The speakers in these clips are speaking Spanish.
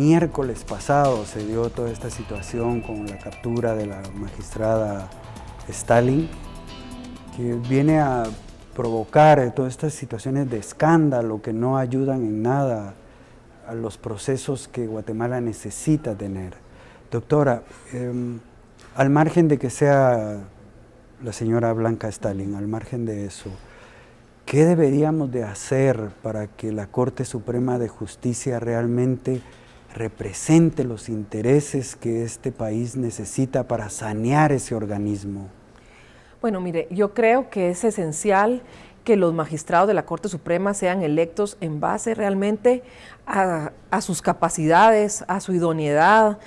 miércoles pasado se dio toda esta situación con la captura de la magistrada Stalin, que viene a provocar todas estas situaciones de escándalo que no ayudan en nada a los procesos que Guatemala necesita tener. Doctora, al margen de que sea la señora Blanca Stalin, al margen de eso, ¿qué deberíamos de hacer para que la Corte Suprema de Justicia realmente represente los intereses que este país necesita para sanear ese organismo? Bueno, mire, yo creo que es esencial que los magistrados de la Corte Suprema sean electos en base realmente a sus capacidades, a su idoneidad,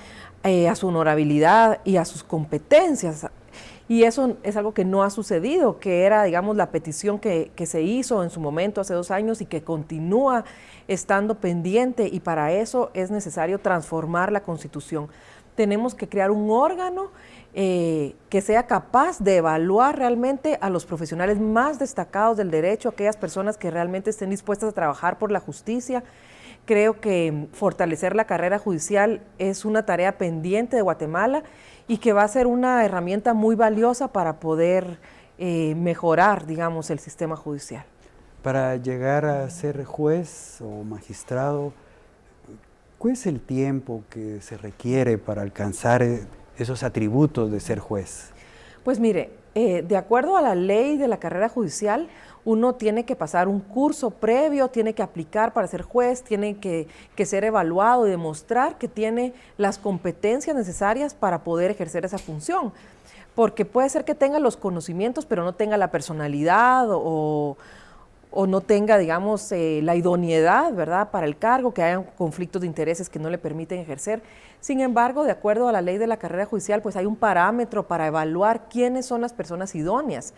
a su honorabilidad y a sus competencias. Y eso es algo que no ha sucedido, que era, digamos, la petición que se hizo en su momento hace 2 años y que continúa estando pendiente, y para eso es necesario transformar la Constitución. Tenemos que crear un órgano que sea capaz de evaluar realmente a los profesionales más destacados del derecho, aquellas personas que realmente estén dispuestas a trabajar por la justicia. Creo que fortalecer la carrera judicial es una tarea pendiente de Guatemala y que va a ser una herramienta muy valiosa para poder mejorar, digamos, el sistema judicial. Para llegar a ser juez o magistrado, ¿cuál es el tiempo que se requiere para alcanzar esos atributos de ser juez? Pues mire, de acuerdo a la ley de la carrera judicial, uno tiene que pasar un curso previo, tiene que aplicar para ser juez, tiene que ser evaluado y demostrar que tiene las competencias necesarias para poder ejercer esa función. Porque puede ser que tenga los conocimientos, pero no tenga la personalidad o no tenga, digamos, la idoneidad, ¿verdad?, para el cargo, que haya conflictos de intereses que no le permiten ejercer. Sin embargo, de acuerdo a la ley de la carrera judicial, pues hay un parámetro para evaluar quiénes son las personas idóneas.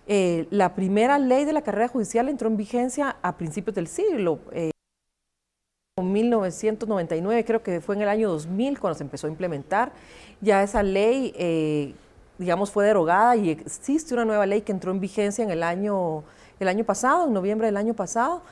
La primera ley de la carrera judicial entró en vigencia a principios del siglo, 1999, creo que fue en el año 2000 cuando se empezó a implementar. Ya esa ley, digamos, fue derogada y existe una nueva ley que entró en vigencia en el año pasado, en noviembre del año pasado,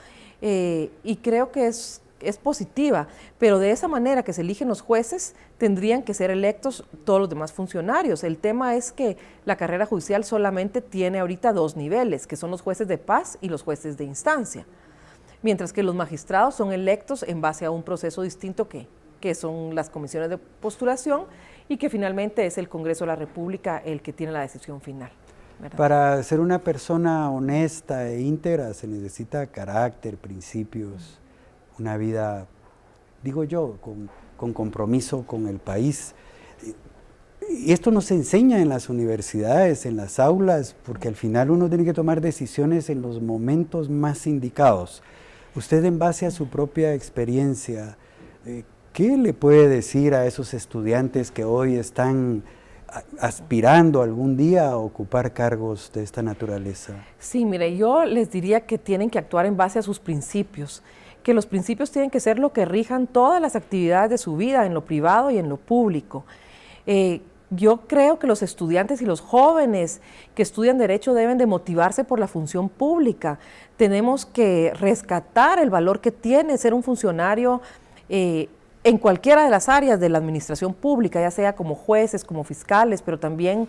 y creo que es positiva, pero de esa manera que se eligen los jueces, tendrían que ser electos todos los demás funcionarios. El tema es que la carrera judicial solamente tiene ahorita 2 niveles, que son los jueces de paz y los jueces de instancia, mientras que los magistrados son electos en base a un proceso distinto que son las comisiones de postulación, y que finalmente es el Congreso de la República el que tiene la decisión final, ¿verdad? Para ser una persona honesta e íntegra se necesita carácter, principios, una vida, digo yo, con compromiso con el país. Y esto no se enseña en las universidades, en las aulas, porque al final uno tiene que tomar decisiones en los momentos más indicados. Usted, en base a su propia experiencia, ¿qué le puede decir a esos estudiantes que hoy están aspirando algún día a ocupar cargos de esta naturaleza? Sí, mire, yo les diría que tienen que actuar en base a sus principios, que los principios tienen que ser lo que rijan todas las actividades de su vida, en lo privado y en lo público. Yo creo que los estudiantes y los jóvenes que estudian Derecho deben de motivarse por la función pública. Tenemos que rescatar el valor que tiene ser un funcionario en cualquiera de las áreas de la administración pública, ya sea como jueces, como fiscales, pero también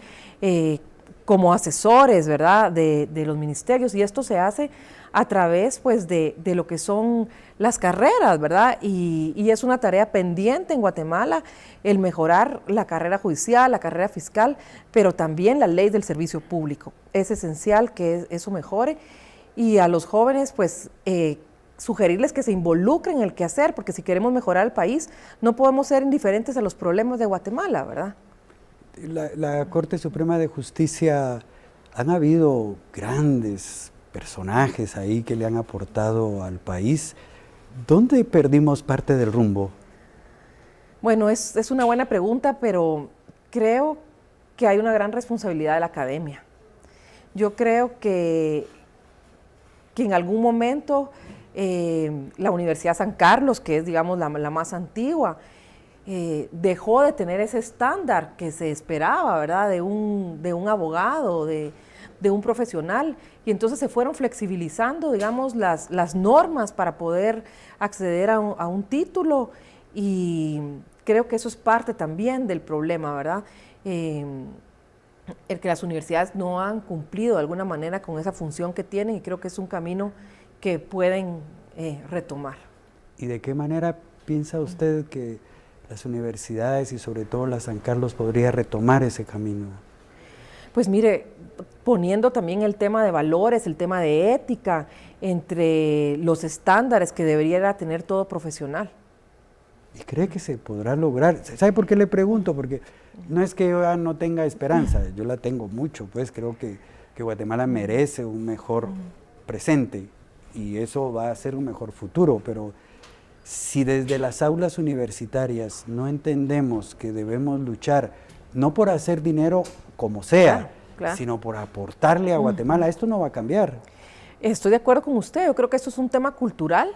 como asesores, ¿verdad?, de los ministerios, y esto se hace a través, pues, de lo que son las carreras, ¿verdad? Y es una tarea pendiente en Guatemala el mejorar la carrera judicial, la carrera fiscal, pero también la ley del servicio público. Es esencial que eso mejore, y a los jóvenes, pues, sugerirles que se involucren en el quehacer, porque si queremos mejorar el país, no podemos ser indiferentes a los problemas de Guatemala, ¿verdad? La Corte Suprema de Justicia, han habido grandes personajes ahí que le han aportado al país. ¿Dónde perdimos parte del rumbo? Bueno, es una buena pregunta, pero creo que hay una gran responsabilidad de la academia. Yo creo que en algún momento la Universidad San Carlos, que es, digamos, la más antigua, dejó de tener ese estándar que se esperaba, ¿verdad?, de un abogado, de un profesional, y entonces se fueron flexibilizando, digamos, las normas para poder acceder a un título, y creo que eso es parte también del problema, ¿verdad? El que las universidades no han cumplido de alguna manera con esa función que tienen, y creo que es un camino que pueden retomar. ¿Y de qué manera piensa usted que las universidades y sobre todo la San Carlos podría retomar ese camino? Pues mire, poniendo también el tema de valores, el tema de ética, entre los estándares que debería tener todo profesional. ¿Y cree que se podrá lograr? ¿Sabe por qué le pregunto? Porque no es que yo ya no tenga esperanza, yo la tengo mucho, pues creo que Guatemala merece un mejor presente y eso va a ser un mejor futuro, pero si desde las aulas universitarias no entendemos que debemos luchar, no por hacer dinero como sea, claro, sino por aportarle a Guatemala, esto no va a cambiar. Estoy de acuerdo con usted, yo creo que esto es un tema cultural,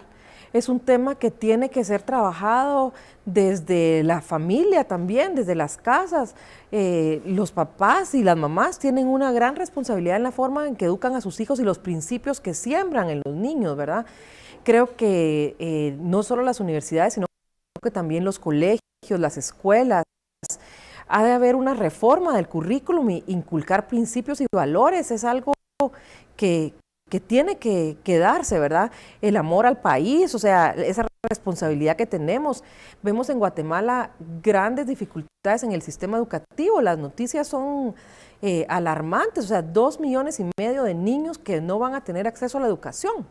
es un tema que tiene que ser trabajado desde la familia también, desde las casas. Los papás y las mamás tienen una gran responsabilidad en la forma en que educan a sus hijos y los principios que siembran en los niños, ¿verdad? Creo que no solo las universidades, sino que también los colegios, las escuelas, ha de haber una reforma del currículum y inculcar principios y valores, es algo que tiene que darse, ¿verdad? El amor al país, o sea, esa responsabilidad que tenemos. Vemos en Guatemala grandes dificultades en el sistema educativo, las noticias son alarmantes, o sea, 2,5 millones de niños que no van a tener acceso a la educación.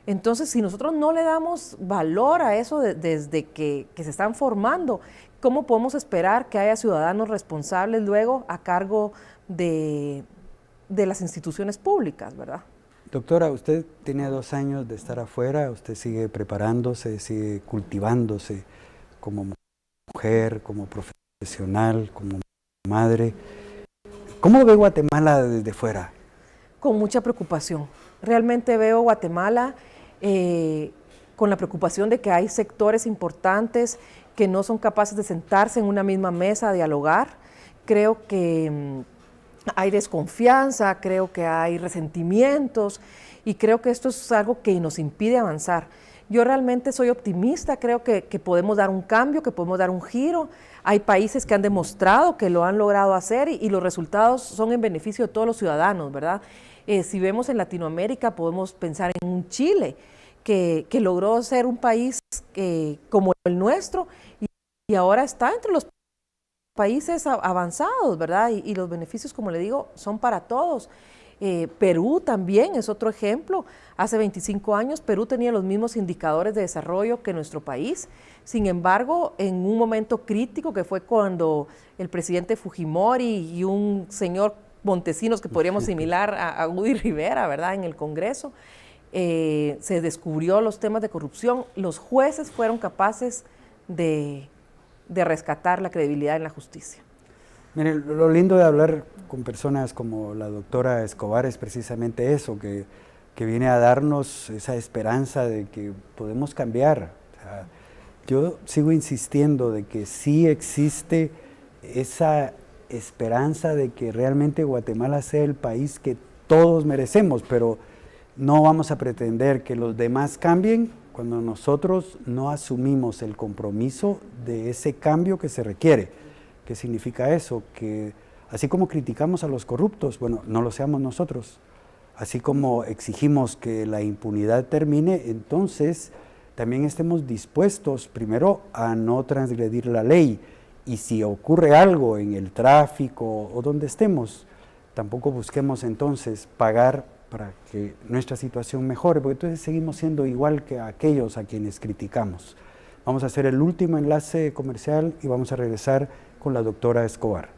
Entonces, si nosotros no le damos valor a eso desde que se están formando, ¿cómo podemos esperar que haya ciudadanos responsables luego a cargo de las instituciones públicas, verdad? Doctora, usted tiene 2 años de estar afuera, usted sigue preparándose, sigue cultivándose como mujer, como profesional, como madre. ¿Cómo ve Guatemala desde fuera? Con mucha preocupación. Realmente veo Guatemala con la preocupación de que hay sectores importantes que no son capaces de sentarse en una misma mesa a dialogar. Creo que hay desconfianza, creo que hay resentimientos y creo que esto es algo que nos impide avanzar. Yo realmente soy optimista, creo que podemos dar un cambio, que podemos dar un giro. Hay países que han demostrado que lo han logrado hacer y los resultados son en beneficio de todos los ciudadanos, ¿verdad? Si vemos en Latinoamérica, podemos pensar en un Chile que logró ser un país como el nuestro y ahora está entre los países avanzados, ¿verdad? Y los beneficios, como le digo, son para todos. Perú también es otro ejemplo. Hace 25 años Perú tenía los mismos indicadores de desarrollo que nuestro país. Sin embargo, en un momento crítico que fue cuando el presidente Fujimori y un señor Montesinos, que podríamos similar a Woody Rivera, ¿verdad?, en el Congreso, se descubrió los temas de corrupción. Los jueces fueron capaces de rescatar la credibilidad en la justicia. Mire, lo lindo de hablar con personas como la doctora Escobar es precisamente eso, que viene a darnos esa esperanza de que podemos cambiar. O sea, yo sigo insistiendo de que sí existe esa esperanza de que realmente Guatemala sea el país que todos merecemos, pero no vamos a pretender que los demás cambien cuando nosotros no asumimos el compromiso de ese cambio que se requiere. ¿Qué significa eso? Que así como criticamos a los corruptos, bueno, no lo seamos nosotros. Así como exigimos que la impunidad termine, entonces también estemos dispuestos primero a no transgredir la ley. Y si ocurre algo en el tráfico o donde estemos, tampoco busquemos entonces pagar para que nuestra situación mejore, porque entonces seguimos siendo igual que aquellos a quienes criticamos. Vamos a hacer el último enlace comercial y vamos a regresar con la doctora Escobar.